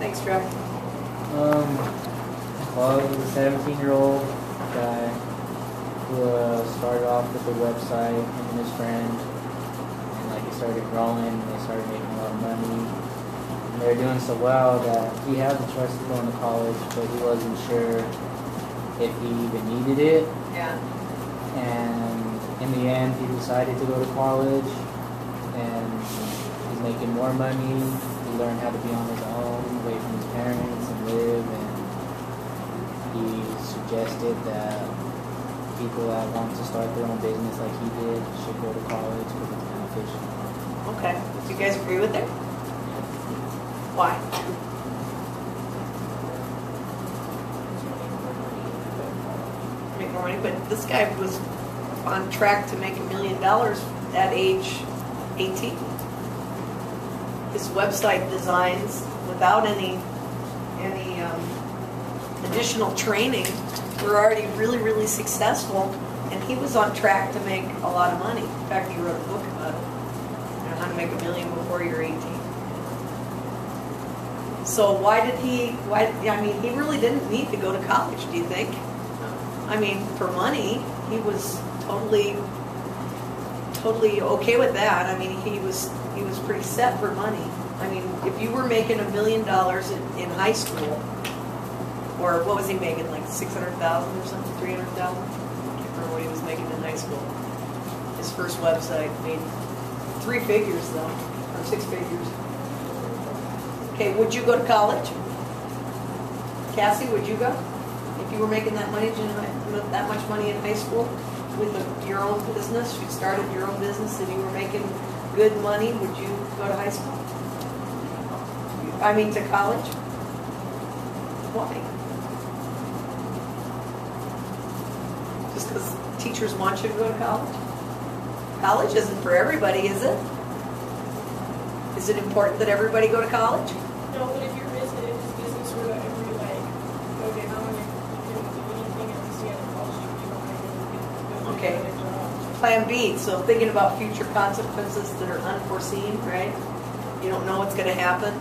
extract? Well, it was a 17-year-old guy who started off with the website, him and his friend, and like it started growing, and they started making a lot of money. And they were doing so well that he had the choice of going to college, but he wasn't sure if he even needed it. Yeah. And in the end, he decided to go to college, and he's making more money. He learned how to be on his own, away from his parents, and live. And he suggested that people that want to start their own business like he did should go to college because it's beneficial. Okay. Do you guys agree with it? Why? Make more money, but this guy was on track to make $1 million at age 18. His website designs, without any additional training, were already really, really successful, and he was on track to make a lot of money. In fact, he wrote a book about it, you know, how to make $1 million before you're 18. So I mean, he really didn't need to go to college, do you think? I mean, for money, he was totally okay with that. I mean, he was pretty set for money. I mean, if you were making $1 million in high school, or what was he making, like $600,000 or something, $300,000? I can't remember what he was making in high school. His first website made 3 figures though, or 6 figures. Okay, would you go to college? Cassie, would you go? If you were making that much money in high school with your own business, you started your own business and you were making good money, would you go to high school? I mean, to college? Why? Just because teachers want you to go to college? College isn't for everybody, is it? Is it important that everybody go to college? No, but if your business were to ever like go down and you couldn't do anything at least you had a college degree, Okay. Plan B, so thinking about future consequences that are unforeseen, right? You don't know what's going to happen.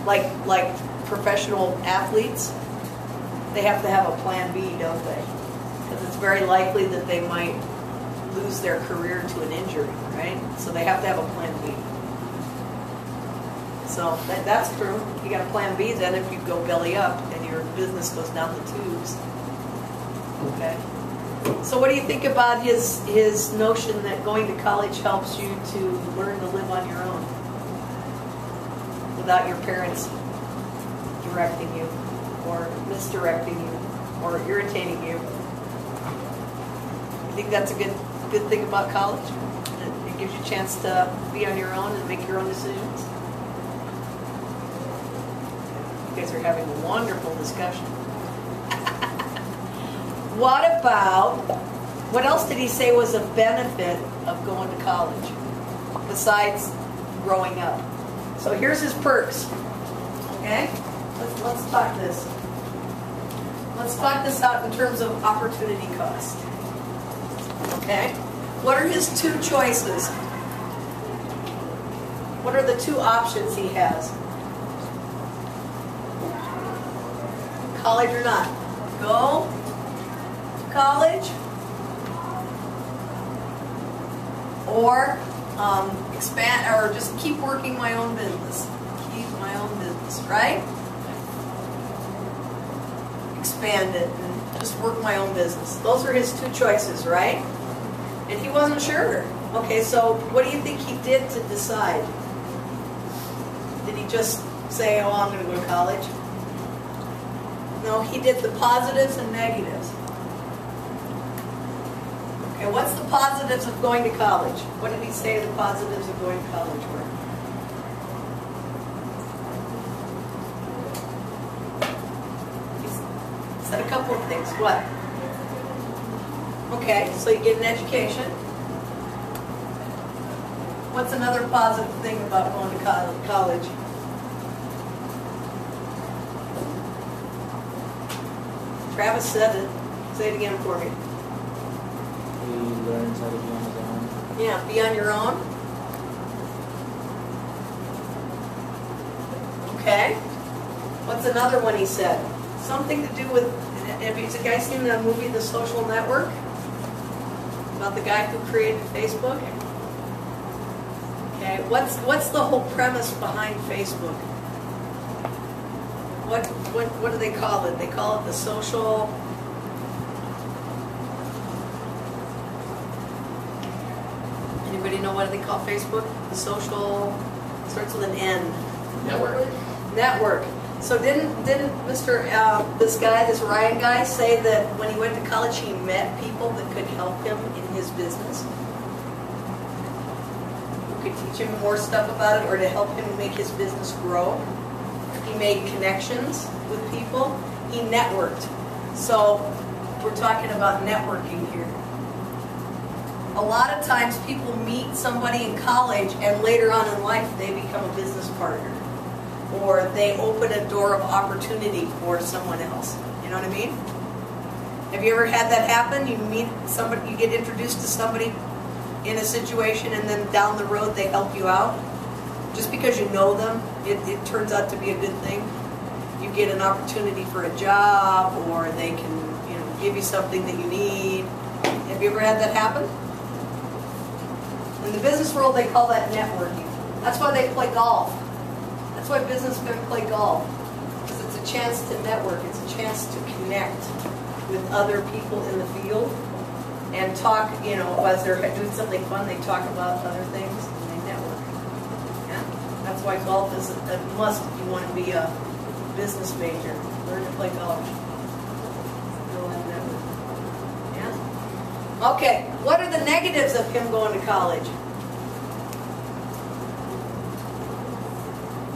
Like professional athletes, they have to have a plan B, don't they? Because it's very likely that they might lose their career to an injury, right? So they have to have a plan B. So that's true. You got a plan B then if you go belly up and your business goes down the tubes. Okay. So what do you think about his notion that going to college helps you to learn to live on your own without your parents directing you or misdirecting you or irritating you? You think that's a good thing about college? It gives you a chance to be on your own and make your own decisions? You guys are having a wonderful discussion. What else did he say was a benefit of going to college besides growing up? So here's his perks. Okay? Let's talk this. Let's talk this out in terms of opportunity cost. Okay? What are his 2 choices? What are the 2 options he has? College or not? Go to college or expand, or just keep working my own business. Keep my own business, right? Expand it and just work my own business. Those are his 2 choices, right? And he wasn't sure. Okay, so what do you think he did to decide? Did he just say, oh, I'm going to go to college? No, he did the positives and negatives. Okay, what's the positives of going to college? What did he say the positives of going to college were? He said a couple of things. What? Okay, so you get an education. What's another positive thing about going to college? Travis said it. Say it again for me. He learns how to be on his own. Yeah, be on your own. Okay. What's another one he said? Something to do with, have you guys seen the movie The Social Network? About the guy who created Facebook? Okay, what's the whole premise behind Facebook? What do they call it? They call it the social... Anybody know what they call Facebook? The social... starts with an N. Network. So didn't Mr. This Ryan guy say that when he went to college he met people that could help him in his business? Who could teach him more stuff about it or to help him make his business grow? He made connections with people. He networked. So we're talking about networking here. A lot of times people meet somebody in college and later on in life they become a business partner. Or they open a door of opportunity for someone else. You know what I mean? Have you ever had that happen? You meet somebody, you get introduced to somebody in a situation and then down the road they help you out? Just because you know them, it turns out to be a good thing. You get an opportunity for a job or they can give you something that you need. Have you ever had that happen? In the business world they call that networking. That's why they play golf. That's why businessmen play golf, because it's a chance to network, it's a chance to connect with other people in the field and talk, as they're doing something fun, they talk about other things and they network. Yeah? That's why golf is a must if you want to be a business major. Learn to play golf. You'll have network. Yeah? Okay, what are the negatives of him going to college?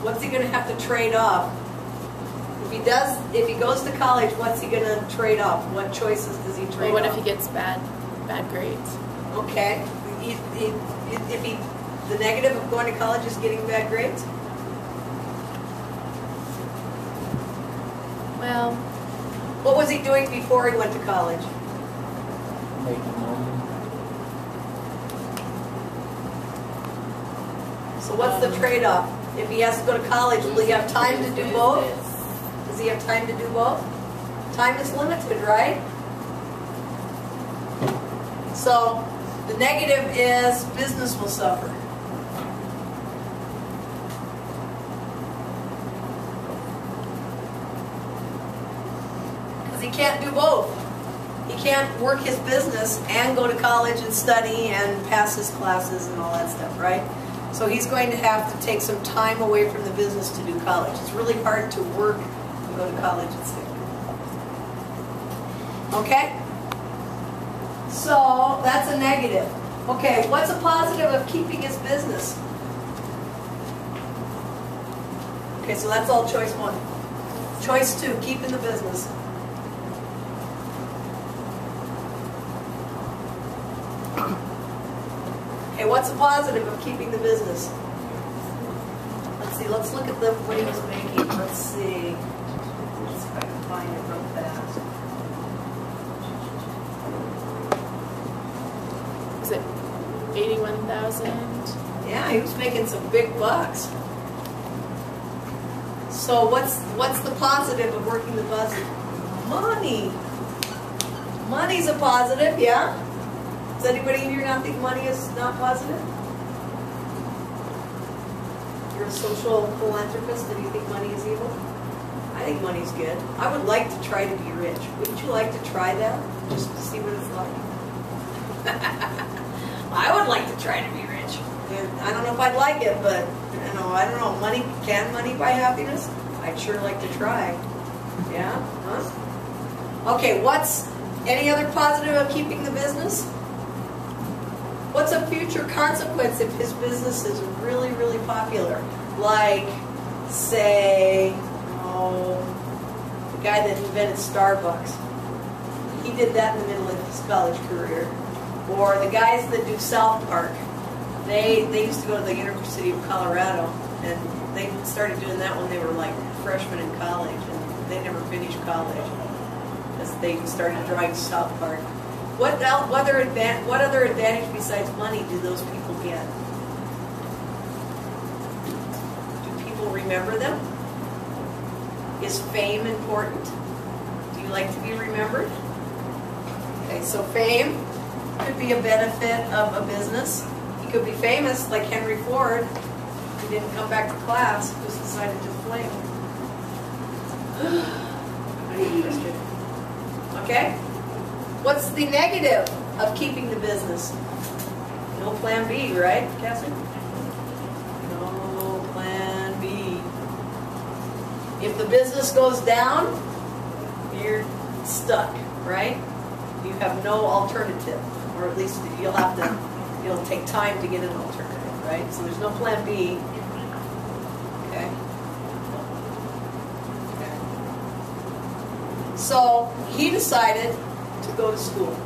What's he going to have to trade off? If he goes to college, what's he going to trade off? What choices does he trade off? Well, what if he gets bad grades? Okay. The negative of going to college is getting bad grades? Well, what was he doing before he went to college? Making money. So what's the trade-off? If he has to go to college, will he have time to do both? Does he have time to do both? Time is limited, right? So the negative is business will suffer. Because he can't do both. He can't work his business and go to college and study and pass his classes and all that stuff, right? So he's going to have to take some time away from the business to do college. It's really hard to work and go to college and study. Okay? So that's a negative. Okay, what's a positive of keeping his business? Okay, so that's all choice one. Choice two, keeping the business. Okay, what's a positive of keeping the business? Let's see, let's look at what he was making. Let's see. Let's see if I can find it real fast. Is it 81,000? Yeah, he was making some big bucks. So what's the positive of working the business? Money. Money's a positive, yeah? Does anybody in here not think money is not positive? You're a social philanthropist, and you think money is evil? I think money's good. I would like to try to be rich. Wouldn't you like to try that? Just to see what it's like? I would like to try to be rich. I don't know if I'd like it, but I don't know. Can money buy happiness? I'd sure like to try. Yeah? Huh? Okay, any other positive of keeping the business? What's a future consequence if his business is really, really popular? Like, say, the guy that invented Starbucks. He did that in the middle of his college career. Or the guys that do South Park. They used to go to the University of Colorado, and they started doing that when they were like freshmen in college, and they never finished college because they started drawing South Park. What other advantage besides money do those people get? Do people remember them? Is fame important? Do you like to be remembered? Okay, so fame could be a benefit of a business. He could be famous like Henry Ford, who didn't come back to class, just decided to flame. I'm interested. Okay? What's the negative of keeping the business? No plan B, right, Cassie? No plan B. If the business goes down, you're stuck, right? You have no alternative, or at least you'll take time to get an alternative, right? So there's no plan B. Okay. So he decided to go to school.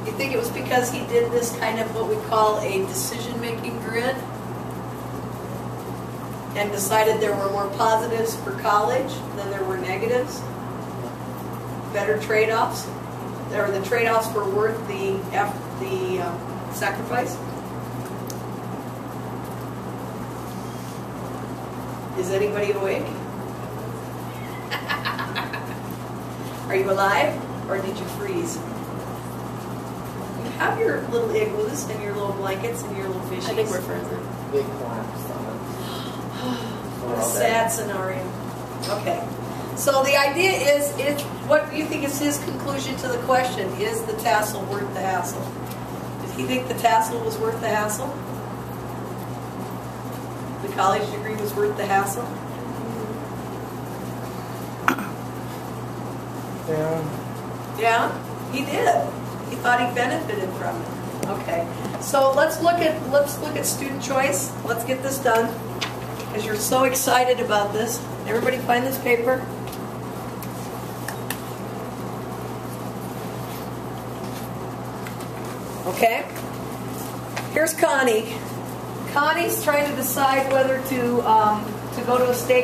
You think it was because he did this kind of what we call a decision-making grid and decided there were more positives for college than there were negatives? Better trade-offs? Or the trade-offs were worth the sacrifice? Is anybody awake? Are you alive, or did you freeze? You have your little igloos and your little blankets and your little fishies. I think we're frozen. Big collapse on What a sad scenario. Okay. So the idea is, what do you think is his conclusion to the question? Is the tassel worth the hassle? Did he think the tassel was worth the hassle? The college degree was worth the hassle? Yeah, he did. He thought he benefited from it. Okay. So let's look at student choice. Let's get this done because you're so excited about this. Everybody find this paper. Okay. Here's Connie. Connie's trying to decide whether to go to a state